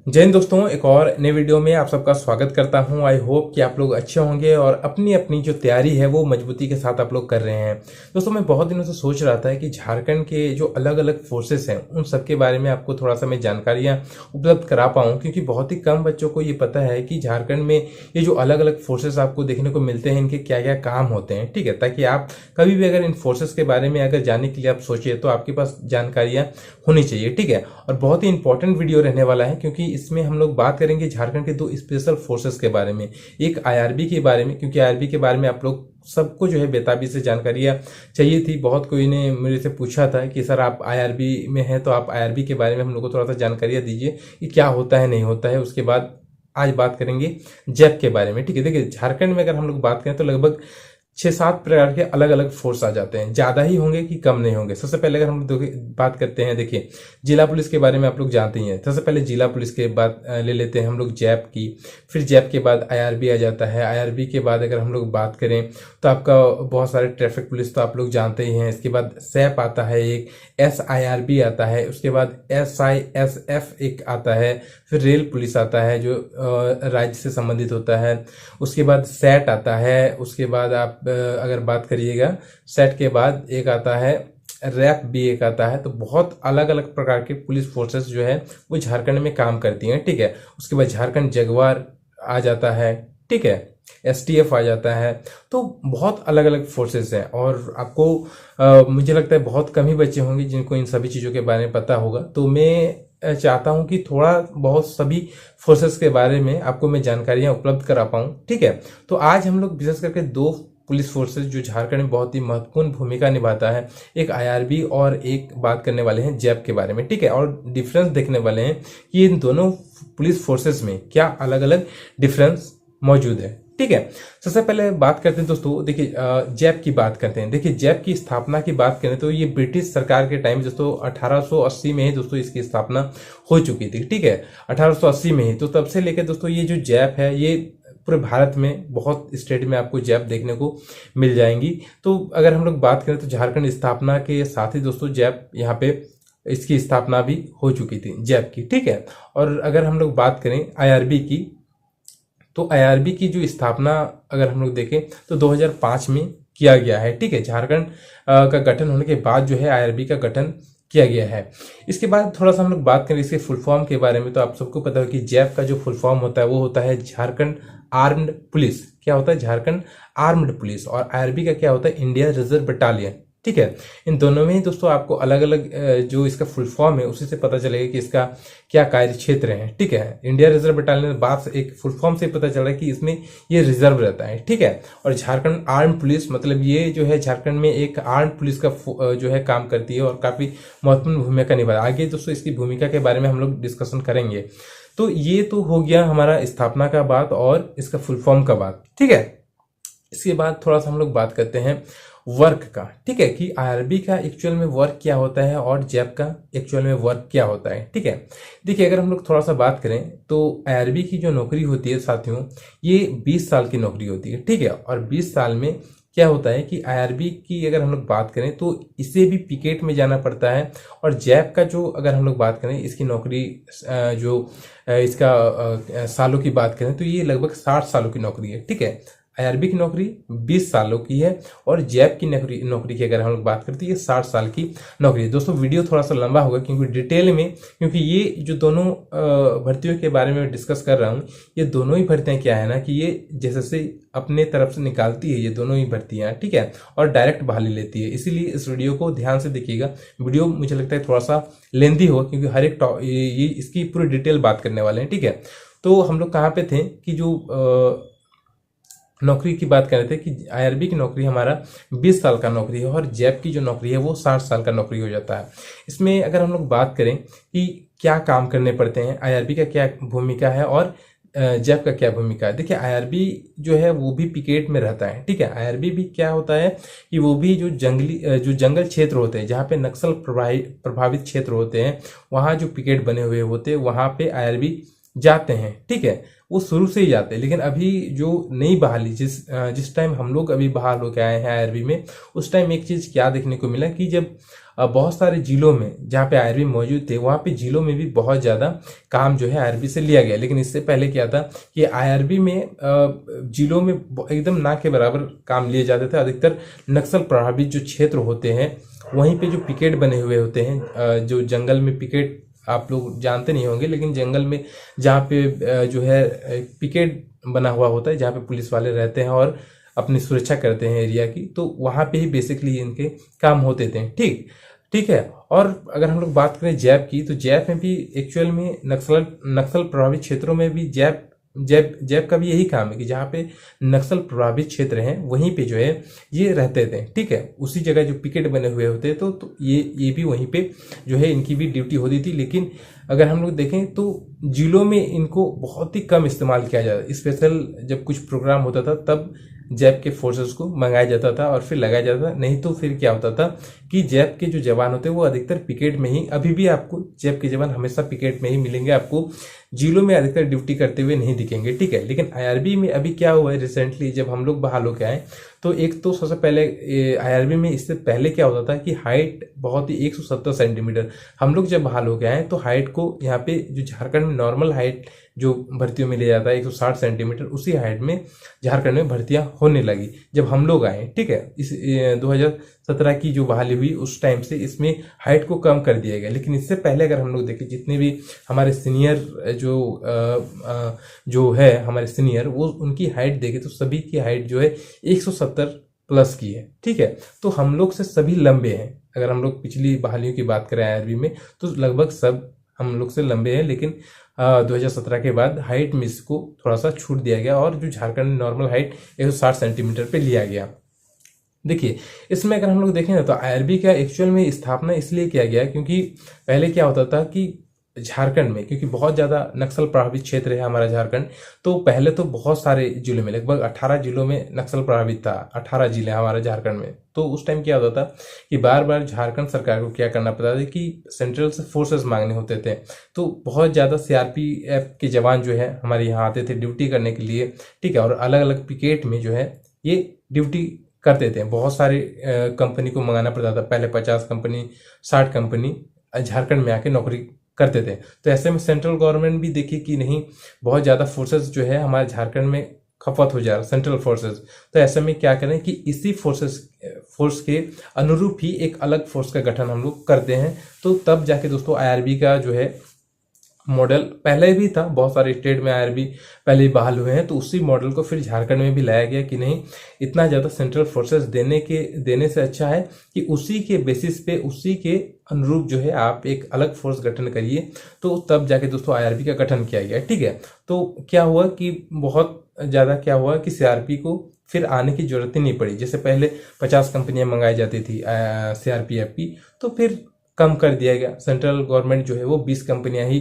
जय हिंद दोस्तों, एक और नए वीडियो में आप सबका स्वागत करता हूं। आई होप कि आप लोग अच्छे होंगे और अपनी अपनी जो तैयारी है वो मजबूती के साथ आप लोग कर रहे हैं। दोस्तों, मैं बहुत दिनों से सोच रहा था कि झारखंड के जो अलग अलग फोर्सेस हैं उन सब के बारे में आपको थोड़ा सा मैं जानकारियां उपलब्ध करा पाऊँ, क्योंकि बहुत ही कम बच्चों को ये पता है कि झारखंड में ये जो अलग अलग फोर्सेस आपको देखने को मिलते हैं इनके क्या क्या काम होते हैं। ठीक है, ताकि आप कभी भी अगर इन फोर्सेस के बारे में अगर जानने के लिए आप सोचिए तो आपके पास जानकारियां होनी चाहिए। ठीक है, और बहुत ही इंपॉर्टेंट वीडियो रहने वाला है, क्योंकि इसमें हम लोग बात करेंगे झारखंड के दो स्पेशल फोर्सेस के बारे में, एक आईआरबी के बारे में, क्योंकि आईआरबी के बारे में आप लोग सबको जो है बेताबी से जानकारियां चाहिए थी। बहुत कोई ने मेरे से पूछा था कि सर आप आईआरबी में हैं तो आप आईआरबी के बारे में हम लोग को थोड़ा सा जानकारियां दीजिए कि क्या होता है नहीं होता है। उसके बाद आज बात करेंगे जैप के बारे में। ठीक है, देखिए झारखंड में अगर हम लोग बात करें तो लगभग 6-7 प्रकार के अलग अलग फोर्स आ जाते हैं, ज्यादा ही होंगे कि कम नहीं होंगे। सबसे पहले अगर हम बात करते हैं, देखिए जिला पुलिस के बारे में आप लोग जानते ही हैं। सबसे पहले जिला पुलिस के बाद ले लेते हैं हम लोग जैप की, फिर जैप के बाद आईआरबी आ जाता है। आईआरबी के बाद अगर हम लोग बात करें तो आपका बहुत सारे ट्रैफिक पुलिस तो आप लोग जानते ही हैं। इसके बाद सैप आता है, एक एसआईआरबी आता है, उसके बाद एसआईएसएफ एक आता है, फिर रेल पुलिस आता है जो राज्य से संबंधित होता है, उसके बाद सैट आता है, उसके बाद आप अगर बात करिएगा सेट के बाद एक आता है रैप भी एक आता है। तो बहुत अलग अलग प्रकार के पुलिस फोर्सेस जो है वो झारखंड में काम करती हैं। ठीक है, उसके बाद झारखंड जगुआर आ जाता है, ठीक है, एसटीएफ आ जाता है। तो बहुत अलग अलग फोर्सेस हैं और आपको मुझे लगता है बहुत कम ही बच्चे होंगे जिनको इन सभी चीजों के बारे में पता होगा। तो मैं चाहता हूं कि थोड़ा बहुत सभी फोर्सेस के बारे में आपको मैं जानकारियां उपलब्ध करा पाऊं। ठीक है, तो आज हम लोग विशेष करके दो पुलिस फोर्सेस जो झारखंड में बहुत ही महत्वपूर्ण भूमिका निभाता है, एक आईआरबी और एक बात करने वाले हैं जैप के बारे में। ठीक है, और डिफरेंस देखने वाले हैं कि इन दोनों पुलिस फोर्सेस में क्या अलग अलग डिफरेंस मौजूद है। ठीक है, सबसे पहले बात करते हैं दोस्तों, देखिए जैप की बात करते हैं। देखिए जैप की स्थापना की बात करें तो ये ब्रिटिश सरकार के टाइम दोस्तों 1880 में ही दोस्तों इसकी स्थापना हो चुकी थी। ठीक है, 1880 में ही। तो तब से लेकर दोस्तों ये जो जैप है ये पूरे भारत में बहुत स्टेट में आपको जैप देखने को मिल जाएंगी। तो अगर हम लोग बात करें तो झारखंड स्थापना के साथ ही दोस्तों जैप यहाँ पे इसकी स्थापना भी हो चुकी थी जैप की। ठीक है, और अगर हम लोग बात करें आईआरबी की तो आईआरबी की जो स्थापना अगर हम लोग देखें तो 2005 में किया गया है। ठीक है, झारखंड का गठन होने के बाद जो है आईआरबी का गठन किया गया है। इसके बाद थोड़ा सा हम लोग बात करें इसके फुल फॉर्म के बारे में, तो आप सबको पता है कि जैप का जो फुल फॉर्म होता है वो होता है झारखंड आर्म्ड पुलिस। क्या होता है? Jharkhand armed police. और आईआरबी का क्या होता है? India reserve battalion. ठीक है, इन दोनों में ही दोस्तों आपको अलग अलग जो इसका फुल फॉर्म है उसी से पता चलेगा कि इसका क्या कार्य क्षेत्र है। ठीक है, इंडिया रिजर्व बटालियन बात एक फुल फॉर्म से पता चल रहा है कि इसमें ये रिजर्व रहता है। ठीक है, और झारखंड आर्म पुलिस मतलब ये जो है झारखंड में एक आर्म पुलिस का जो है काम करती है और काफी महत्वपूर्ण भूमिका निभाता है। आगे दोस्तों इसकी भूमिका के बारे में हम लोग डिस्कशन करेंगे। तो ये तो हो गया हमारा स्थापना का बात और इसका फुल फॉर्म का बात। ठीक है, इसके बाद थोड़ा सा हम लोग बात करते हैं वर्क का। ठीक है, कि आईआरबी का एक्चुअल में वर्क क्या होता है और जैप का एक्चुअल में वर्क क्या होता है। ठीक है, देखिए अगर हम लोग थोड़ा सा बात करें तो आईआरबी की जो नौकरी होती है साथियों, ये 20 साल की नौकरी होती है। ठीक है, और 20 साल में क्या होता है कि आईआरबी की अगर हम लोग बात करें तो इसे भी पिकेट में जाना पड़ता है। और जैप का जो अगर हम लोग बात करें इसकी नौकरी जो इसका सालों की बात करें तो ये लगभग 60 सालों की नौकरी है। ठीक है, आईआरबी की नौकरी 20 सालों की है और जैप की नौकरी की अगर हम लोग बात करते हैं ये 60 साल की नौकरी है। दोस्तों वीडियो थोड़ा सा लंबा होगा क्योंकि डिटेल में, क्योंकि ये जो दोनों भर्तियों के बारे में डिस्कस कर रहा हूँ, ये दोनों ही भर्तियां क्या है ना कि ये जैसे से अपने तरफ से निकालती है ये दोनों ही भर्तियां। ठीक है, और डायरेक्ट बहाली लेती है। इसीलिए इस वीडियो को ध्यान से देखिएगा। वीडियो मुझे लगता है थोड़ा सा लेंथी होगा क्योंकि हर एक ये इसकी पूरी डिटेल बात करने वाले हैं। ठीक है, तो हम लोग कहाँ पे थे कि जो नौकरी की बात कर रहे थे कि आईआरबी की नौकरी हमारा 20 साल का नौकरी है और जैप की जो नौकरी है वो 60 साल का नौकरी हो जाता है। इसमें अगर हम लोग बात करें कि क्या काम करने पड़ते हैं, आईआरबी का क्या भूमिका है और जैप का क्या भूमिका है। देखिए आईआरबी जो है वो भी पिकेट में रहता है। ठीक है, आईआरबी भी क्या होता है कि वो भी जो जंगल क्षेत्र होते हैं, जहाँ पे नक्सल प्रभावित क्षेत्र होते हैं, वहाँ जो पिकेट बने हुए होते हैं वहाँ पे आईआरबी जाते हैं, ठीक है, वो शुरू से ही जाते हैं। लेकिन अभी जो नई बहाली जिस टाइम हम लोग अभी बहाल होके आए हैं आईआरबी में, उस टाइम एक चीज क्या देखने को मिला कि जब बहुत सारे जिलों में जहाँ पे आईआरबी मौजूद थे, वहाँ पे जिलों में भी बहुत ज़्यादा काम जो है आईआरबी से लिया गया। लेकिन इससे पहले क्या था कि आईआरबी में जिलों में एकदम ना के बराबर काम लिए जाते थे। अधिकतर नक्सल प्रभावित जो क्षेत्र होते हैं, वहीं पे जो पिकेट बने हुए होते हैं, जो जंगल में पिकेट आप लोग जानते नहीं होंगे, लेकिन जंगल में जहाँ पे जो है पिकेट बना हुआ होता है, जहाँ पे पुलिस वाले रहते हैं और अपनी सुरक्षा करते हैं एरिया की, तो वहाँ पे ही बेसिकली इनके काम होते थे। ठीक ठीक है। और अगर हम लोग बात करें जैप की, तो जैप में भी एक्चुअल में नक्सल प्रभावित क्षेत्रों में भी जैप का भी यही काम है कि जहाँ पे नक्सल प्रभावित क्षेत्र हैं वहीं पे जो है ये रहते थे। ठीक है, उसी जगह जो पिकेट बने हुए होते तो ये भी वहीं पे जो है इनकी भी ड्यूटी होती थी। लेकिन अगर हम लोग देखें तो जिलों में इनको बहुत ही कम इस्तेमाल किया जाता। स्पेशल जब कुछ प्रोग्राम होता था तब जैप के फोर्सेस को मंगाया जाता था और फिर लगाया जाता था। नहीं तो फिर क्या होता था कि जैप के जो जवान होते हैं वो अधिकतर पिकेट में ही, अभी भी आपको जैप के जवान हमेशा पिकेट में ही मिलेंगे, आपको जिलों में अधिकतर ड्यूटी करते हुए नहीं दिखेंगे। ठीक है, लेकिन आईआरबी में अभी क्या हुआ है रिसेंटली जब हम लोग बहाल होके आए, तो एक तो सबसे पहले आईआरबी में इससे पहले क्या होता था कि हाइट बहुत ही 170 सेंटीमीटर, हम लोग जब बहाल होके आए तो हाइट को यहाँ पे जो झारखंड में नॉर्मल हाइट जो भर्तियों में ले जाता है 160 सेंटीमीटर, उसी हाइट में झारखंड में भर्तियां होने लगी जब हम लोग आए। ठीक है, इस 2017 की जो बहाली हुई उस टाइम से इसमें हाइट को कम कर दिया गया। लेकिन इससे पहले अगर हम लोग देखें जितने भी हमारे सीनियर जो है हमारे सीनियर, वो उनकी हाइट देखें तो सभी की हाइट जो है 170 प्लस की है। ठीक है, तो हम लोग से सभी लंबे हैं। अगर हम लोग पिछली बहालियों की बात करें आईआरबी में तो लगभग सब हम लोग से लंबे हैं। लेकिन 2017 के बाद हाइट में इसको थोड़ा सा छूट दिया गया और जो झारखंड में नॉर्मल हाइट 160 सेंटीमीटर पे लिया गया। देखिए, इसमें अगर हम लोग देखें ना तो आईआरबी का एक्चुअल में स्थापना इसलिए किया गया क्योंकि पहले क्या होता था कि झारखंड में, क्योंकि बहुत ज़्यादा नक्सल प्रभावित क्षेत्र है हमारा झारखंड, तो पहले तो बहुत सारे जिलों में, लगभग 18 जिलों में नक्सल प्रभावित था। 18 जिले हमारे झारखंड में। तो उस टाइम क्या होता था कि बार बार झारखंड सरकार को क्या करना पड़ता था कि सेंट्रल से फोर्सेस मांगने होते थे। तो बहुत ज़्यादा सीआरपीएफ के जवान जो है हमारे यहाँ आते थे ड्यूटी करने के लिए। ठीक है, और अलग अलग पिकेट में जो है ये ड्यूटी करते थे। बहुत सारे कंपनी को मंगाना पड़ता था, पहले 50 कंपनी 60 कंपनी झारखंड में आके नौकरी करते थे। तो ऐसे में सेंट्रल गवर्नमेंट भी देखी कि नहीं, बहुत ज़्यादा फोर्सेस जो है हमारे झारखंड में खपत हो जा रहा, सेंट्रल फोर्सेस। तो ऐसे में क्या करें कि इसी फोर्स के अनुरूप ही एक अलग फोर्स का गठन हम लोग करते हैं। तो तब जाके दोस्तों आईआरबी का जो है मॉडल पहले भी था, बहुत सारे स्टेट में आईआरबी पहले ही बहाल हुए हैं, तो उसी मॉडल को फिर झारखंड में भी लाया गया कि नहीं, इतना ज़्यादा सेंट्रल फोर्सेस देने से अच्छा है कि उसी के बेसिस पे, उसी के अनुरूप जो है आप एक अलग फोर्स गठन करिए। तो तब जाके दोस्तों आईआरबी का गठन किया गया। ठीक है, तो क्या हुआ कि बहुत ज़्यादा क्या हुआ कि सीआरपी को फिर आने की जरूरत ही नहीं पड़ी। जैसे पहले 50 कंपनियां मंगाई जाती थी सीआरपीएफ की, तो फिर कम कर दिया गया। सेंट्रल गवर्नमेंट जो है वो 20 कंपनियां ही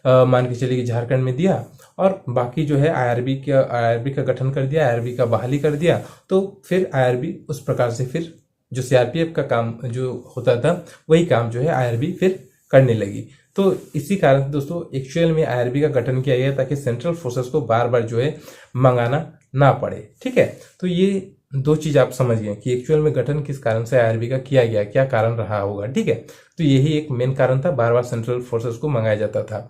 मान के चलिए झारखंड में दिया, और बाकी जो है आईआरबी का गठन कर दिया, आईआरबी का बहाली कर दिया। तो फिर आईआरबी उस प्रकार से फिर जो सीआरपीएफ का काम जो होता था वही काम जो है आईआरबी फिर करने लगी। तो इसी कारण दोस्तों एक्चुअल में आईआरबी का गठन किया गया ताकि सेंट्रल फोर्सेस को बार बार जो है मंगाना ना पड़े। ठीक है, तो ये दो चीज आप समझ गए कि एक्चुअल में गठन किस कारण से आईआरबी का किया गया, क्या कारण रहा होगा। ठीक है, तो यही एक मेन कारण था, बार बार सेंट्रल फोर्सेस को मंगाया जाता था।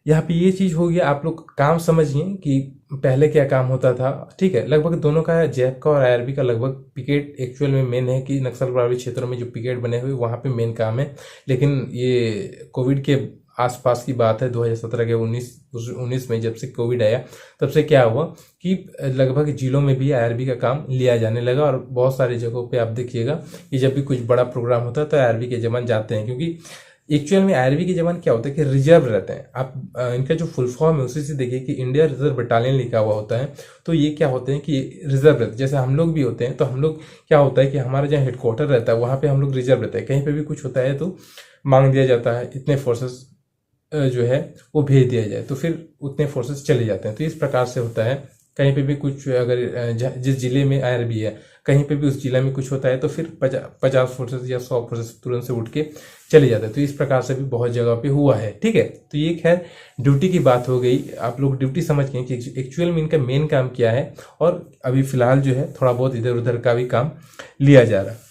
यहाँ पे ये चीज हो गया, आप लोग काम समझिए कि पहले क्या काम होता था। ठीक है, लगभग दोनों का, जैप का और आईआरबी का लगभग पिकेट एक्चुअल में मेन है कि नक्सल प्रभावित क्षेत्रों में जो पिकेट बने हुए वहां पे मेन काम है। लेकिन ये कोविड के आसपास की बात है, 2017 के 19 में जब से कोविड आया तब से क्या हुआ कि लगभग जिलों में भी आईआरबी का काम लिया जाने लगा। और बहुत सारी जगहों पे आप देखिएगा कि जब भी कुछ बड़ा प्रोग्राम होता है तो आईआरबी के जवान जाते हैं, क्योंकि एक्चुअल में आईआरबी के जवान क्या होता है कि रिजर्व रहते हैं। आप इनका जो फुल फॉर्म है उसी से देखिए कि इंडिया रिजर्व बटालियन लिखा हुआ होता है। तो ये क्या होते हैं कि रिजर्व रहते हैं, जैसे हम लोग भी होते हैं। तो हम लोग क्या होता है कि हमारा जहाँ हेडक्वार्टर रहता है वहाँ पे हम लोग रिजर्व रहते हैं। कहीं पे भी कुछ होता है तो मांग दिया जाता है इतने फोर्सेस जो है वो भेज दिया जाए, तो फिर उतने फोर्सेस चले जाते हैं। तो इस प्रकार से होता है कहीं पे भी कुछ अगर जिस जिले में आईआरबी है कहीं पे भी उस जिले में कुछ होता है तो फिर 50 फोर्सेस या 100 फोर्सेस तुरंत से उठ के चले जाते हैं। तो इस प्रकार से भी बहुत जगह पे हुआ है, ठीक है। तो ये खैर ड्यूटी की बात हो गई, आप लोग ड्यूटी समझ गए कि एक्चुअल में इनका मेन काम क्या है, और अभी फिलहाल जो है थोड़ा बहुत इधर उधर का भी काम लिया जा रहा है।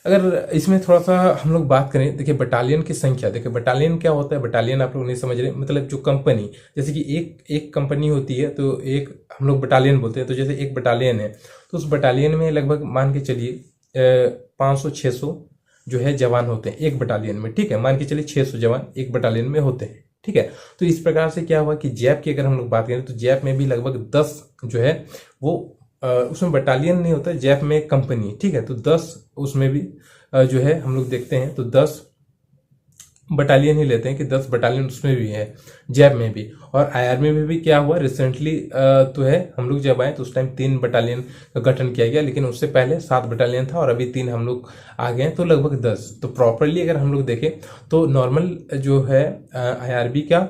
अगर इसमें थोड़ा सा हम लोग बात करें, देखिए बटालियन की संख्या, देखिए बटालियन क्या होता है, बटालियन आप लोग नहीं समझ रहे, मतलब जो कंपनी, जैसे कि एक कंपनी होती है तो एक हम लोग बटालियन बोलते हैं। तो जैसे एक बटालियन है तो उस बटालियन में लगभग मान के चलिए 500-600 जो है जवान होते हैं एक बटालियन में, ठीक है। मान के चलिए 600 जवान एक बटालियन में होते हैं, ठीक है। तो इस प्रकार से क्या हुआ कि जैप की अगर हम लोग बात करें तो जैप में भी लगभग 10 जो है वो उसमें बटालियन नहीं होता, जैप में कंपनी, ठीक है। तो 10 उसमें भी जो है हम लोग देखते हैं तो 10 बटालियन ही लेते हैं कि 10 बटालियन उसमें भी है जैप में भी। और आईआरबी में भी क्या हुआ रिसेंटली तो है, हम लोग जब आए तो उस टाइम 3 बटालियन का गठन किया गया, लेकिन उससे पहले 7 बटालियन था और अभी 3 हम लोग आ गए तो लगभग 10। तो प्रॉपरली अगर हम लोग देखें तो नॉर्मल जो है आईआरबी का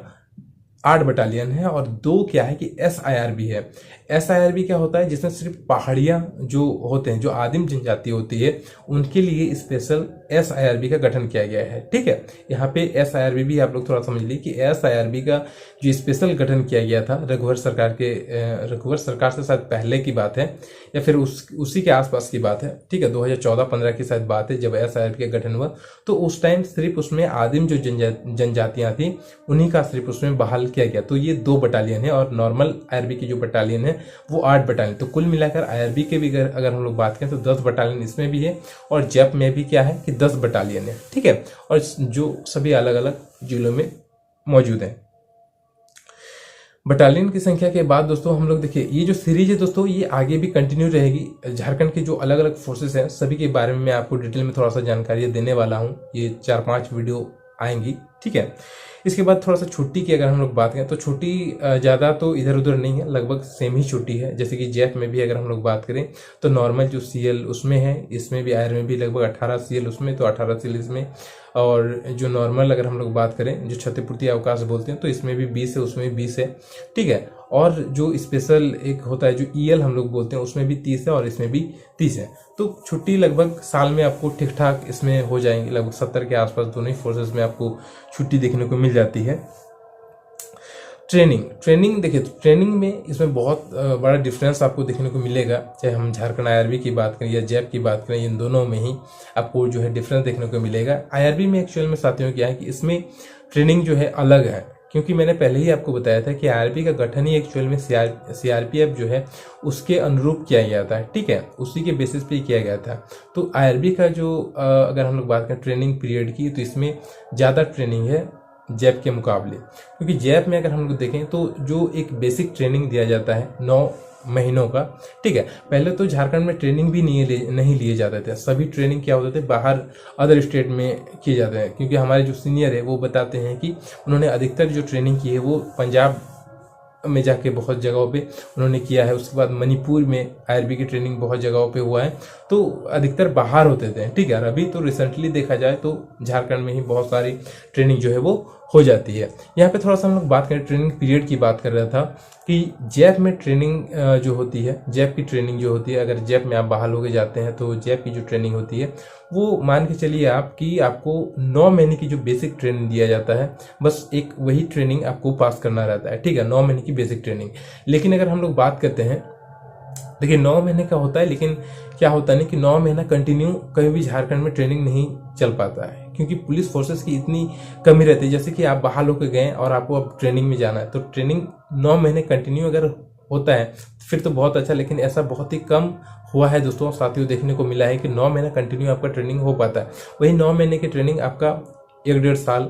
8 बटालियन है, और 2 क्या है कि एसआईआरबी है। एसआईआरबी क्या होता है, जिसमें सिर्फ पहाड़ियां जो होते हैं, जो आदिम जनजाति होती है, उनके लिए स्पेशल एसआईआरबी का गठन किया गया है, ठीक है। यहाँ पे एसआईआरबी भी आप लोग थोड़ा समझ लीजिए कि एसआईआरबी का जो स्पेशल गठन किया गया था रघुवर सरकार से शायद पहले की बात है या फिर उसी के आसपास की बात है, ठीक है। 2014-15 की शायद बात है जब एसआईआरबी का गठन हुआ। तो उस टाइम सिर्फ उसमें आदिम जो जनजातियां थी उन्हीं का सिर्फ उसमें बहाल किया गया। तो ये 2 बटालियन है, और नॉर्मल आईआरबी की जो बटालियन है वो 8 बटालियन। तो कुल मिलाकर आईआरबी के भी अगर हम लोग बात करें तो 10 बटालियन इसमें भी है, और जैप में भी क्या है कि 10 बटालियन है, ठीक है। और जो सभी अलग अलग जिलों में मौजूद है। बटालियन की संख्या के बाद दोस्तों हम लोग देखिए ये जो सीरीज है दोस्तों ये आगे भी कंटिन्यू रहेगी। झारखंड के जो अलग अलग फोर्सेस हैं सभी के बारे में मैं आपको डिटेल में थोड़ा सा जानकारी देने वाला हूँ। ये 4-5 वीडियो आएंगी, ठीक है। इसके बाद थोड़ा सा छुट्टी की अगर हम लोग बात करें तो छुट्टी ज़्यादा तो इधर उधर नहीं है, लगभग सेम ही छुट्टी है। जैसे कि जैप में भी अगर हम लोग बात करें तो नॉर्मल जो सीएल उसमें है, इसमें भी आयर में भी लगभग 18 सीएल उसमें, तो 18 सीएल इसमें। और जो नॉर्मल अगर हम लोग बात करें जो क्षतिपूर्ति अवकाश बोलते हैं तो इसमें भी 20 है, उसमें भी 20 है, ठीक है। और जो स्पेशल एक होता है जो ईएल हम लोग बोलते हैं उसमें भी 30 है और इसमें भी 30 है। तो छुट्टी लगभग साल में आपको ठीक ठाक इसमें हो जाएंगे, लगभग 70 के आसपास दोनों ही फोर्सेस में आपको छुट्टी देखने को मिल जाती है। ट्रेनिंग देखिए, ट्रेनिंग में इसमें बहुत बड़ा डिफरेंस आपको देखने को मिलेगा, चाहे हम झारखंड आईआरबी की बात करें या जैप की बात करें, इन दोनों में ही आपको जो है डिफरेंस देखने को मिलेगा। आईआरबी में एक्चुअल में साथियों क्या है कि इसमें ट्रेनिंग जो है अलग है, क्योंकि मैंने पहले ही आपको बताया था कि आईआरबी का गठन ही एक्चुअल में सीआरपीएफ जो है उसके अनुरूप किया गया था, ठीक है, उसी के बेसिस पे किया गया था। तो आईआरबी का जो अगर हम लोग बात करें ट्रेनिंग पीरियड की तो इसमें ज़्यादा ट्रेनिंग है जैप के मुकाबले, क्योंकि जैप में अगर हम लोग देखें तो जो एक बेसिक ट्रेनिंग दिया जाता है 9 महीनों का, ठीक है। पहले तो झारखंड में ट्रेनिंग भी नहीं लिए जाते थे, सभी ट्रेनिंग क्या होते थे बाहर अदर स्टेट में किए जाते हैं, क्योंकि हमारे जो सीनियर है वो बताते हैं कि उन्होंने अधिकतर जो ट्रेनिंग की है वो पंजाब में जाके बहुत जगहों पे उन्होंने किया है। उसके बाद मणिपुर में आईआरबी की ट्रेनिंग बहुत जगहों पे हुआ है, तो अधिकतर बाहर होते थे, ठीक है। और अभी तो रिसेंटली देखा जाए तो झारखंड में ही बहुत सारी ट्रेनिंग जो है वो हो जाती है। यहाँ पे थोड़ा सा हम लोग बात करें ट्रेनिंग पीरियड की बात कर रहा था कि जैप में ट्रेनिंग जो होती है, जैप की ट्रेनिंग जो होती है, अगर जैप में आप बहाल होके जाते हैं तो जैप की जो ट्रेनिंग होती है वो मान के चलिए आपको 9 महीने की जो बेसिक ट्रेनिंग दिया जाता है, बस एक वही ट्रेनिंग आपको पास करना रहता है, ठीक है, 9 महीने की बेसिक ट्रेनिंग। लेकिन अगर हम लोग बात करते हैं, देखिए 9 महीने का होता है, लेकिन क्या होता है ना कि 9 महीना कंटिन्यू कहीं भी झारखंड में ट्रेनिंग नहीं चल पाता है, क्योंकि पुलिस फोर्सेस की इतनी कमी रहती है। जैसे कि आप बहाल होकर गए और आपको अब ट्रेनिंग में जाना है, तो ट्रेनिंग 9 महीने कंटिन्यू अगर होता है फिर तो बहुत अच्छा, लेकिन ऐसा बहुत ही कम हुआ है दोस्तों, साथियों, देखने को मिला है कि 9 महीना कंटिन्यू आपका ट्रेनिंग हो पाता है। वही 9 महीने की ट्रेनिंग आपका 1-1.5 साल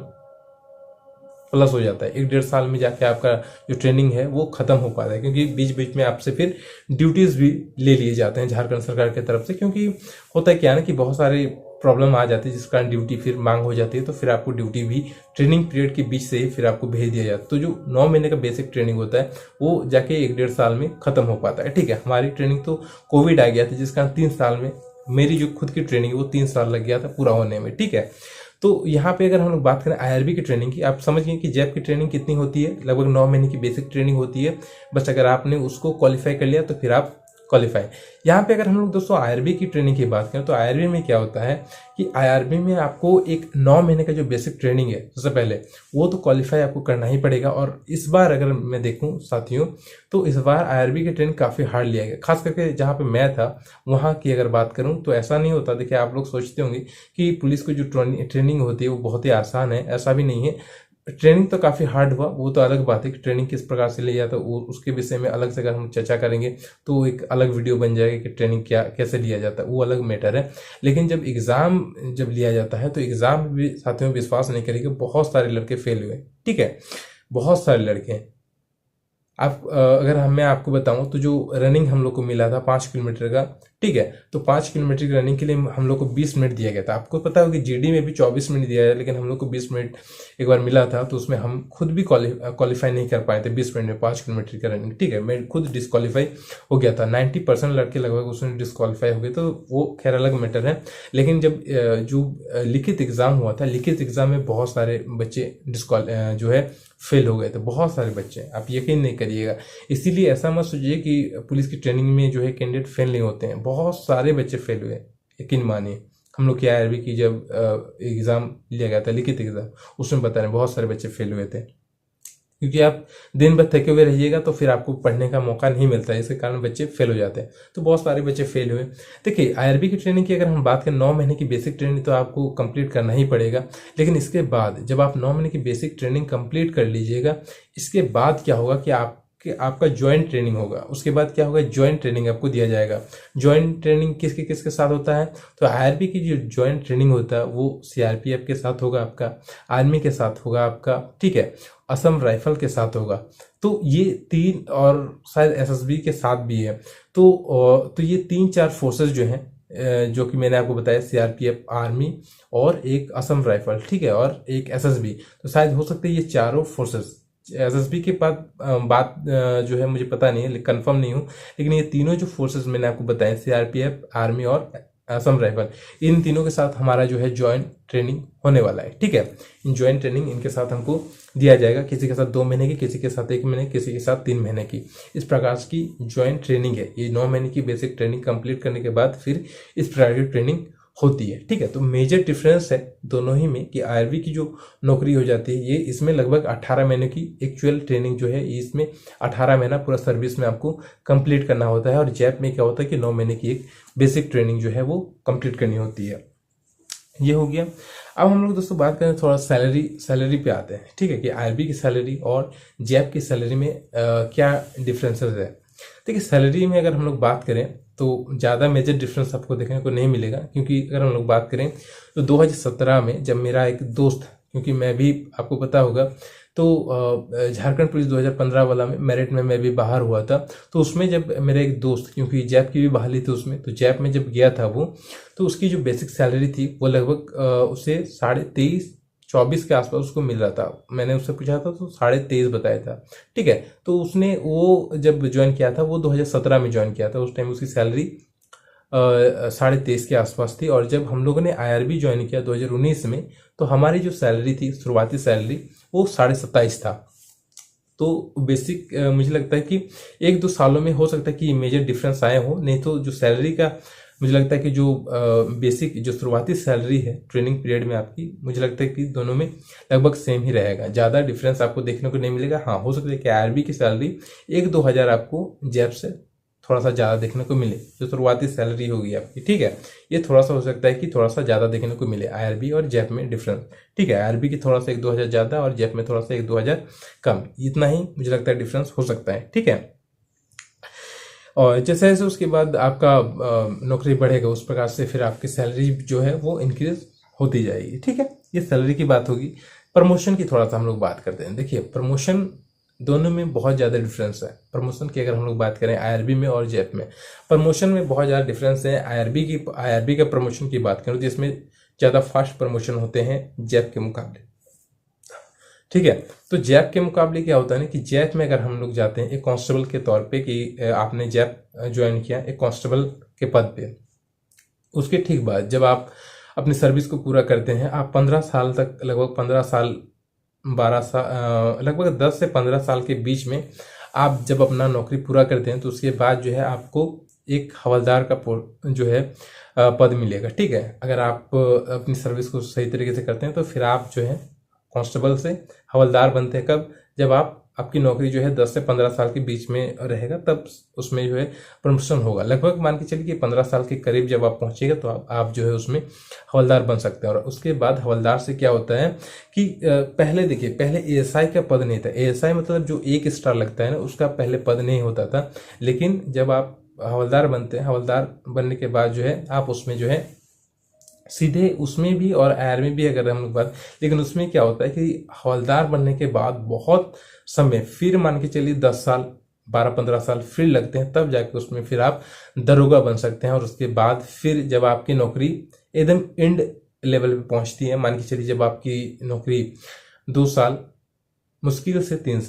प्लस हो जाता है, 1-1.5 साल में जाके आपका जो ट्रेनिंग है वो खत्म हो पाता है, क्योंकि बीच बीच में आपसे फिर ड्यूटीज भी ले लिए जाते हैं झारखंड सरकार की तरफ से। क्योंकि होता है क्या ना कि बहुत सारे प्रॉब्लम आ जाती है जिस कारण ड्यूटी फिर मांग हो जाती है, तो फिर आपको ड्यूटी भी ट्रेनिंग पीरियड के बीच से ही फिर आपको भेज दिया जाता है। तो जो 9 महीने का बेसिक ट्रेनिंग होता है वो जाके 1-1.5 साल में खत्म हो पाता है, ठीक है। हमारी ट्रेनिंग तो कोविड आ गया था जिस कारण 3 साल में, मेरी जो खुद की ट्रेनिंग है वो 3 साल लग गया था पूरा होने में, ठीक है। तो यहाँ पे अगर हम लोग बात करें आईआरबी की ट्रेनिंग की, आप समझ गए कि जैप की ट्रेनिंग कितनी होती है, लगभग 9 महीने की बेसिक ट्रेनिंग होती है। बस अगर आपने उसको क्वालिफाई कर लिया तो फिर आप क्वालिफाई। यहाँ पे अगर हम लोग दोस्तों आईआरबी की ट्रेनिंग की बात करें तो आईआरबी में क्या होता है कि आईआरबी में आपको एक 9 महीने का जो बेसिक ट्रेनिंग है सबसे पहले वो तो क्वालिफाई आपको करना ही पड़ेगा। और इस बार अगर मैं देखूं साथियों तो इस बार आईआरबी की ट्रेनिंग काफ़ी हार्ड लिया गया, खास करके जहाँ पे मैं था वहाँ की अगर बात करूँ तो ऐसा नहीं होता। देखिए आप लोग सोचते होंगे कि पुलिस की जो ट्रेनिंग होती है वो बहुत ही आसान है, ऐसा भी नहीं है। ट्रेनिंग तो काफ़ी हार्ड हुआ, वो तो अलग बात है कि ट्रेनिंग किस प्रकार से लिया जाता है, वो उसके विषय में अलग से अगर हम चर्चा करेंगे तो एक अलग वीडियो बन जाएगा कि ट्रेनिंग क्या कैसे लिया जाता है, वो अलग मैटर है। लेकिन जब एग्ज़ाम जब लिया जाता है तो एग्ज़ाम भी साथियों विश्वास नहीं करेंगे, बहुत सारे लड़के फेल हुए, ठीक है, बहुत सारे लड़के। आप अगर मैं आपको बताऊं तो जो रनिंग हम लोग को मिला था 5 किलोमीटर का, ठीक है, तो 5 किलोमीटर की रनिंग के लिए हम लोग को 20 मिनट दिया गया था। आपको पता होगा कि जीडी में भी 24 मिनट दिया है, लेकिन हम लोग को 20 मिनट एक बार मिला था, तो उसमें हम खुद भी क्वालिफाई नहीं कर पाए थे 20 मिनट में 5 किलोमीटर का रनिंग, ठीक है, मैं खुद डिस्क्वालीफाई हो गया था। 90% लड़के लगभग उसमें डिस्क्वालीफाई हो गए, तो वो खैर अलग मैटर है। लेकिन जब जो लिखित एग्जाम हुआ था, लिखित एग्जाम में बहुत सारे बच्चे जो है फेल हो गए थे, बहुत सारे बच्चे, आप यकीन नहीं करिएगा। इसीलिए ऐसा मत सोचिए कि पुलिस की ट्रेनिंग में जो है कैंडिडेट फेल नहीं होते हैं, बहुत सारे बच्चे फेल हुए, यकीन मानिए। हम लोग की आईआरबी की जब एग्ज़ाम लिया गया था, लिखित एग्ज़ाम, उसमें बता रहे बहुत सारे बच्चे फेल हुए थे, क्योंकि आप दिन भर थके हुए रहिएगा तो फिर आपको पढ़ने का मौका नहीं मिलता है, इसके कारण बच्चे फेल हो जाते हैं। तो बहुत सारे बच्चे फेल हुए। देखिए आईआरबी की ट्रेनिंग की अगर हम बात करें, 9 महीने की बेसिक ट्रेनिंग तो आपको कंप्लीट करना ही पड़ेगा। लेकिन इसके बाद जब आप 9 महीने की बेसिक ट्रेनिंग कंप्लीट कर लीजिएगा, इसके बाद क्या होगा कि आपका ज्वाइंट ट्रेनिंग होगा। उसके बाद क्या होगा, ज्वाइंट ट्रेनिंग आपको दिया जाएगा। ज्वाइंट ट्रेनिंग किसके साथ होता है, तो आईआरबी की जो ज्वाइंट ट्रेनिंग होता है वो सीआरपीएफ के साथ होगा, आपका आर्मी के साथ होगा आपका, ठीक है, असम राइफल के साथ होगा। तो ये 3 और शायद एसएसबी के साथ भी है। तो ये 3-4 फोर्सेस जो हैं, जो कि मैंने आपको बताया, सीआरपीएफ, आर्मी और एक असम राइफल, ठीक है, और एक एसएसबी, तो शायद हो सकते हैं ये चारों फोर्सेस। एसएसबी के बाद बात जो है मुझे पता नहीं है, कंफर्म नहीं हूँ, लेकिन ये तीनों जो फोर्सेस मैंने आपको बताए, सीआरपीएफ, आर्मी और असम राइफल, इन तीनों के साथ हमारा जो है ज्वाइंट ट्रेनिंग होने वाला है, ठीक है। इन ज्वाइंट ट्रेनिंग इनके साथ हमको दिया जाएगा, किसी के साथ 2 महीने की, किसी के साथ 1 महीने, किसी के साथ 3 महीने की, इस प्रकार की ज्वाइंट ट्रेनिंग है। ये 9 महीने की बेसिक ट्रेनिंग कंप्लीट करने के बाद फिर इस प्रकार की ट्रेनिंग होती है, ठीक है। तो मेजर डिफरेंस है दोनों ही में कि आईआरबी की जो नौकरी हो जाती है, ये इसमें लगभग 18 महीने की एक्चुअल ट्रेनिंग जो है, इसमें 18 महीना पूरा सर्विस में आपको कंप्लीट करना होता है। और जैप में क्या होता है कि 9 महीने की एक बेसिक ट्रेनिंग जो है वो कंप्लीट करनी होती है। ये हो गया। अब हम लोग दोस्तों बात करें थोड़ा सैलरी पे आते हैं, ठीक है, कि आईआरबी की सैलरी और जैप की सैलरी में क्या डिफरेंसेस है। देखिए सैलरी में अगर हम लोग बात करें तो ज़्यादा मेजर डिफरेंस आपको देखने को नहीं मिलेगा, क्योंकि अगर हम लोग बात करें तो 2017 में जब मेरा एक दोस्त, क्योंकि मैं भी, आपको पता होगा, तो झारखंड पुलिस 2015 वाला में मेरिट में मैं भी बाहर हुआ था, तो उसमें जब मेरा एक दोस्त, क्योंकि जैप की भी बहाली थी उसमें, तो जैप में जब गया था वो, तो उसकी जो बेसिक सैलरी थी वो लगभग उसे 23-24 के आसपास उसको मिल रहा था। मैंने उससे पूछा था तो 23.5 बताया था, ठीक है। तो उसने वो जब ज्वाइन किया था वो 2017 में ज्वाइन किया था, उस टाइम उसकी सैलरी 23.5 के आसपास थी। और जब हम लोगों ने आईआरबी ज्वाइन किया 2019 में, तो हमारी जो सैलरी थी, शुरुआती सैलरी, वो 27.5 था। तो बेसिक मुझे लगता है कि 1-2 सालों में हो सकता है कि मेजर डिफरेंस आए हो, नहीं तो जो सैलरी का मुझे लगता है कि जो बेसिक जो शुरुआती सैलरी है ट्रेनिंग पीरियड में आपकी, मुझे लगता है कि दोनों में लगभग सेम ही रहेगा, ज़्यादा डिफरेंस आपको देखने को नहीं मिलेगा। हाँ, हो सकता है कि आईआरबी की सैलरी 1-2 हज़ार आपको जैप से थोड़ा सा ज़्यादा देखने को मिले, जो शुरुआती सैलरी होगी आपकी, ठीक है, ये थोड़ा सा हो सकता है कि थोड़ा सा ज़्यादा देखने को मिले आईआरबी और जैप में डिफरेंस, ठीक है। आईआरबी की थोड़ा सा 1-2 हज़ार ज़्यादा और जैप में थोड़ा सा 1-2 हज़ार कम, इतना ही मुझे लगता है डिफरेंस हो सकता है, ठीक है। और जैसे जैसे उसके बाद आपका नौकरी बढ़ेगा, उस प्रकार से फिर आपकी सैलरी जो है वो इंक्रीज होती जाएगी, ठीक है। ये सैलरी की बात होगी। प्रमोशन की थोड़ा सा हम लोग बात करते हैं। देखिए प्रमोशन दोनों में बहुत ज़्यादा डिफरेंस है। प्रमोशन की अगर हम लोग बात करें आईआरबी में और जैप में, प्रमोशन में बहुत ज़्यादा डिफरेंस है। आईआरबी का प्रमोशन की बात करें तो इसमें ज़्यादा फास्ट प्रमोशन होते हैं जैप के मुकाबले, ठीक है। तो जैप के मुकाबले क्या होता है ना कि जैप में अगर हम लोग जाते हैं एक कांस्टेबल के तौर पे, कि आपने जैप ज्वाइन किया एक कांस्टेबल के पद पे, उसके ठीक बाद जब आप अपनी सर्विस को पूरा करते हैं, आप 15 साल तक, लगभग 15 साल 12 साल, लगभग 10 से 15 साल के बीच में आप जब अपना नौकरी पूरा करते हैं तो उसके बाद जो है आपको एक हवलदार का जो है पद मिलेगा। ठीक है, अगर आप अपनी सर्विस को सही तरीके से करते हैं तो फिर आप जो है कांस्टेबल से हवलदार बनते हैं। कब? जब आपकी नौकरी जो है 10 से 15 साल के बीच में रहेगा, तब उसमें जो है प्रमोशन होगा। लगभग मान के चलिए कि 15 साल के करीब जब आप पहुंचेगा तो आप जो है उसमें हवलदार बन सकते हैं। और उसके बाद हवलदार से क्या होता है कि पहले देखिए, पहले एएसआई का पद नहीं था। एएसआई मतलब जो 1 स्टार लगता है ना, उसका पहले पद नहीं होता था। लेकिन जब आप हवलदार बनते हैं, हवलदार बनने के बाद जो है आप उसमें जो है सीधे उसमें भी और आर्मी भी अगर हम लोग बात, लेकिन उसमें क्या होता है कि हवलदार बनने के बाद बहुत समय, फिर मान के चलिए 10 साल 12-15 साल फिर लगते हैं, तब जाके उसमें फिर आप दरोगा बन सकते हैं। और उसके बाद फिर जब आपकी नौकरी एकदम एंड लेवल पे पहुंचती है, मान के चलिए जब आपकी नौकरी 2 साल, मुश्किल से 3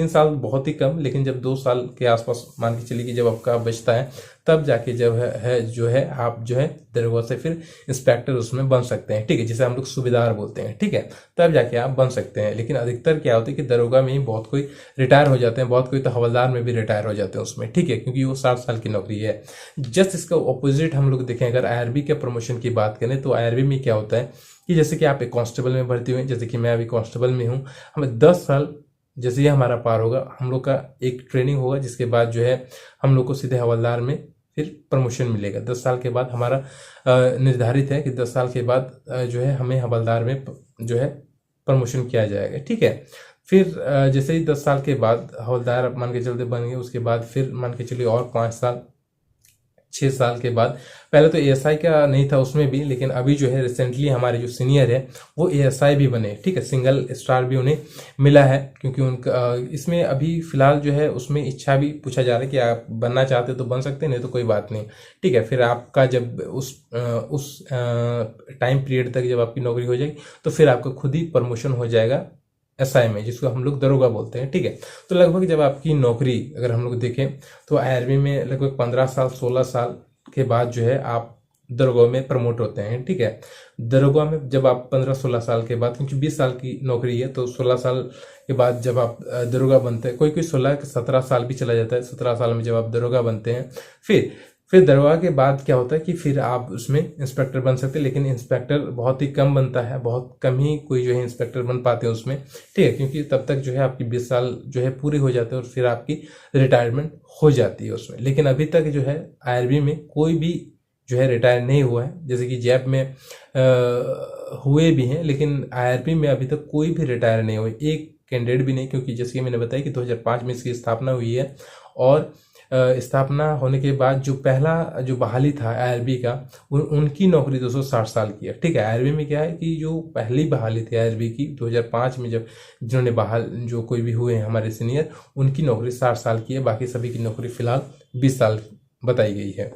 साल बहुत ही कम, लेकिन जब 2 साल के आसपास मान के चलिए कि जब आपका बचता है, तब जाके जब जो है आप जो है दरोगा से फिर इंस्पेक्टर उसमें बन सकते हैं। ठीक है, जिसे हम लोग सूबेदार बोलते हैं। ठीक है, तब जाके आप बन सकते हैं। लेकिन अधिकतर क्या होता है कि दरोगा में ही बहुत कोई रिटायर हो जाते हैं, बहुत कोई तो हवलदार में भी रिटायर हो जाते हैं उसमें। ठीक है, क्योंकि वो 60 साल की नौकरी है। जस्ट इसका ऑपोजिट हम लोग देखें, अगर आईआरबी के प्रमोशन की बात करें तो आईआरबी में क्या होता है कि जैसे कि आप एक कांस्टेबल में भर्ती हुए, जैसे कि मैं अभी कांस्टेबल में हूँ, हमें 10 साल जैसे ही हमारा पार होगा, हम लोग का एक ट्रेनिंग होगा, जिसके बाद जो है हम लोग को सीधे हवलदार में फिर प्रमोशन मिलेगा। 10 साल के बाद हमारा निर्धारित है कि 10 साल के बाद जो है हमें हवलदार में जो है प्रमोशन किया जाएगा। ठीक है, फिर जैसे ही 10 साल के बाद हवलदार मान के चलते बन गए, उसके बाद फिर मान के चलिए और 5 साल 6 साल के बाद, पहले तो एएसआई का नहीं था उसमें भी, लेकिन अभी जो है रिसेंटली हमारे जो सीनियर है वो एएसआई भी बने। ठीक है, सिंगल स्टार भी उन्हें मिला है, क्योंकि उनका इसमें अभी फिलहाल जो है उसमें इच्छा भी पूछा जा रहा है कि आप बनना चाहते तो बन सकते हैं, नहीं तो कोई बात नहीं। ठीक है, फिर आपका जब उस टाइम पीरियड तक जब आपकी नौकरी हो जाएगी तो फिर आपका खुद ही प्रमोशन हो जाएगा एसआई में, जिसको हम लोग दरोगा बोलते हैं। ठीक है, तो लगभग जब आपकी नौकरी अगर हम लोग देखें तो आईआरबी में लगभग 15 साल 16 साल के बाद जो है आप दरोगा में प्रमोट होते हैं। ठीक है, दरोगा में जब आप 15-16 साल के बाद, क्योंकि 20 साल की नौकरी है, तो 16 साल के बाद जब आप दरोगा बनते हैं, कोई 16-17 साल भी चला जाता है, 17 साल में जब आप दरोगा बनते हैं, फिर दरोगा के बाद क्या होता है कि फिर आप उसमें इंस्पेक्टर बन सकते हैं। लेकिन इंस्पेक्टर बहुत ही कम बनता है, बहुत कम ही कोई जो है इंस्पेक्टर बन पाते हैं उसमें। ठीक है, क्योंकि तब तक जो है आपकी 20 साल जो है पूरे हो जाते हैं और फिर आपकी रिटायरमेंट हो जाती है उसमें। लेकिन अभी तक जो है आईआरबी में कोई भी जो है रिटायर नहीं हुआ है। जैसे कि जैप में हुए भी हैं, लेकिन आईआरबी में अभी तक कोई भी रिटायर नहीं हुए, एक कैंडिडेट भी नहीं। क्योंकि जैसे कि मैंने बताया कि 2005 में इसकी स्थापना हुई है, और स्थापना होने के बाद जो पहला जो बहाली था आईआरबी का, उनकी नौकरी 260 साल की है। ठीक है, आईआरबी में क्या है कि जो पहली बहाली थी आईआरबी की 2005 में, जब जिन्होंने बहाल जो कोई भी हुए हैं हमारे सीनियर, उनकी नौकरी 60 साल की है। बाकी सभी की नौकरी फिलहाल 20 साल बताई गई है।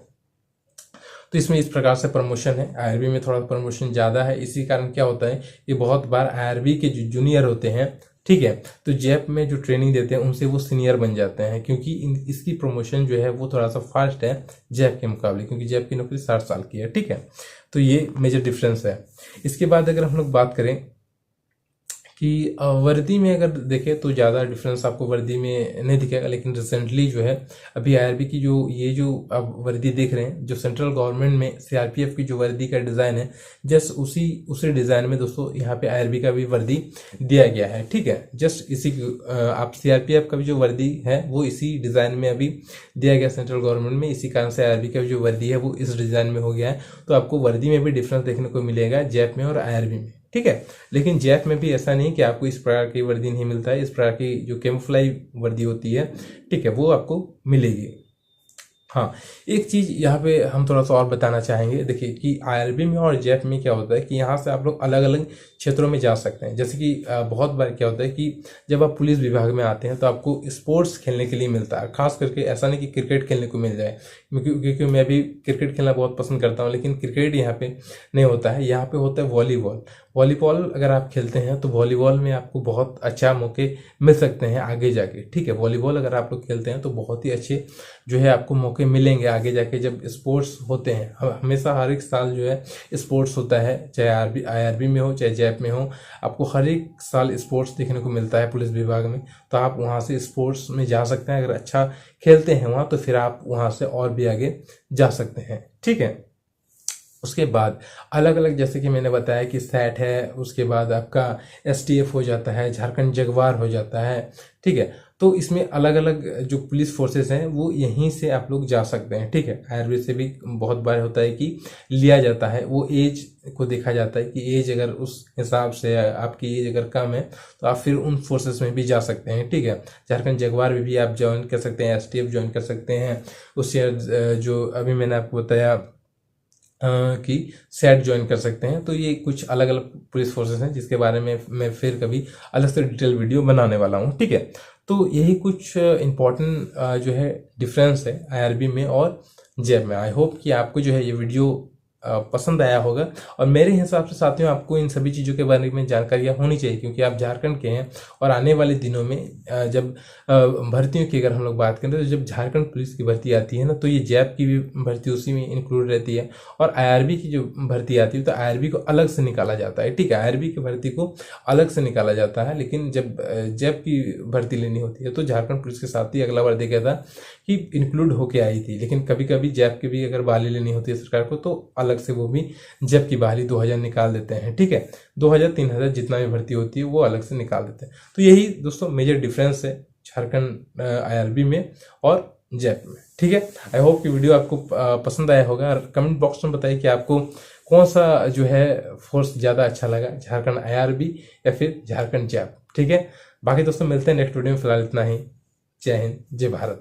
तो इसमें इस प्रकार से प्रमोशन है। आईआरबी में थोड़ा प्रमोशन ज़्यादा है। इसी कारण क्या होता है कि बहुत बार आईआरबी के जो जूनियर होते हैं, ठीक है, तो जैप में जो ट्रेनिंग देते हैं उनसे वो सीनियर बन जाते हैं, क्योंकि इसकी प्रमोशन जो है वो थोड़ा सा फास्ट है जैप के मुकाबले, क्योंकि जैप की नौकरी 60 साल की है। ठीक है, तो ये मेजर डिफरेंस है। इसके बाद अगर हम लोग बात करें कि वर्दी में अगर देखें तो ज़्यादा डिफरेंस आपको वर्दी में नहीं दिखेगा। लेकिन रिसेंटली जो है अभी आईआरबी की जो आप वर्दी देख रहे हैं, जो सेंट्रल गवर्नमेंट में सीआरपीएफ की जो वर्दी का डिज़ाइन है, जस्ट उसी डिज़ाइन में दोस्तों यहाँ पे आईआरबी का भी वर्दी दिया गया है। ठीक है, जस्ट इसी आप सीआरपीएफ का भी जो वर्दी है वो इसी डिज़ाइन में अभी दिया गया सेंट्रल गवर्नमेंट में। इसी कारण से आईआरबी का जो वर्दी है वो इस डिज़ाइन में हो गया है। तो आपको वर्दी में भी डिफरेंस देखने को मिलेगा जैप में और आईआरबी में। ठीक है, लेकिन जैप में भी ऐसा नहीं कि आपको इस प्रकार की वर्दी नहीं मिलता है। इस प्रकार की जो कैमोफ्लेज वर्दी होती है, ठीक है, वो आपको मिलेगी। हाँ, एक चीज़ यहाँ पे हम थोड़ा सा और बताना चाहेंगे। देखिए कि आईआरबी में और जैप में क्या होता है कि यहाँ से आप लोग अलग अलग क्षेत्रों में जा सकते हैं। जैसे कि बहुत बार क्या होता है कि जब आप पुलिस विभाग में आते हैं तो आपको स्पोर्ट्स खेलने के लिए मिलता है। खास करके ऐसा नहीं कि क्रिकेट खेलने को मिल जाए, क्योंकि मैं भी क्रिकेट खेलना बहुत पसंद करता हूँ, लेकिन क्रिकेट यहाँ पे नहीं होता है। यहाँ पे होता है वॉलीबॉल। वॉलीबॉल अगर आप खेलते हैं तो वॉलीबॉल में आपको बहुत अच्छा मौके मिल सकते हैं आगे जाके। ठीक है, वॉलीबॉल अगर आप लोग खेलते हैं तो बहुत ही अच्छे जो है आपको मौके मिलेंगे आगे जाके जब स्पोर्ट्स होते हैं। हमेशा हर एक साल जो है स्पोर्ट्स होता है, चाहे IRB में हो चाहे जैप में हो, आपको हर एक साल स्पोर्ट्स देखने को मिलता है पुलिस विभाग में। तो आप वहाँ से स्पोर्ट्स में जा सकते हैं, अगर अच्छा खेलते हैं वहाँ तो फिर आप वहाँ से और भी आगे जा सकते हैं। ठीक है, उसके बाद अलग अलग जैसे कि मैंने बताया कि सैट है, उसके बाद आपका STF हो जाता है, झारखंड जगवार हो जाता है। ठीक है, तो इसमें अलग अलग जो पुलिस फोर्सेस हैं वो यहीं से आप लोग जा सकते हैं। ठीक है, IRB से भी बहुत बार होता है कि लिया जाता है, वो एज को देखा जाता है कि एज अगर उस हिसाब से आपकी एज अगर कम है तो आप फिर उन फोर्सेस में भी जा सकते हैं। ठीक है, झारखंड जगवार में भी आप ज्वाइन कर सकते हैं, STF ज्वाइन कर सकते हैं, उससे जो अभी मैंने आपको बताया कि सेट ज्वाइन कर सकते हैं। तो ये कुछ अलग अलग पुलिस फोर्सेस हैं जिसके बारे में मैं फिर कभी अलग से डिटेल वीडियो बनाने वाला हूँ। ठीक है, तो यही कुछ इम्पोर्टेंट जो है डिफरेंस है IRB में और जैप में। आई होप कि आपको जो है ये वीडियो पसंद आया होगा, और मेरे हिसाब से साथियों आपको इन सभी चीज़ों के बारे में जानकारियाँ होनी चाहिए क्योंकि आप झारखंड के हैं। और आने वाले दिनों में जब भर्तियों की अगर हम लोग बात करें तो जब झारखंड पुलिस की भर्ती आती है ना, तो ये जैप की भी भर्ती उसी में इंक्लूड रहती है, और IRB की जो भर्ती आती है तो IRB को अलग से निकाला जाता है। ठीक है, IRB की भर्ती को अलग से निकाला जाता है, लेकिन जब जैप की भर्ती लेनी होती है तो झारखंड पुलिस के साथ ही अगला बार देखा था कि इंक्लूड होके आई थी। लेकिन कभी कभी जैप की भी अगर बहाली लेनी होती है सरकार को तो अलग से वो भी जैप की बहाली 2000 निकाल देते हैं। ठीक है, 2000 3000 जितना भी भर्ती होती है वो अलग से निकाल देते हैं। तो यही दोस्तों मेजर डिफरेंस है झारखंड IRB में और जैप में। ठीक है, आई होप कि वीडियो आपको पसंद आया होगा, और कमेंट बॉक्स में बताइए कि आपको कौन सा जो है फोर्स ज़्यादा अच्छा लगा, झारखंड IRB या फिर झारखंड जैप। ठीक है, बाकी दोस्तों मिलते हैं नेक्स्ट वीडियो में, फिलहाल इतना ही। जय हिंद, जय भारत।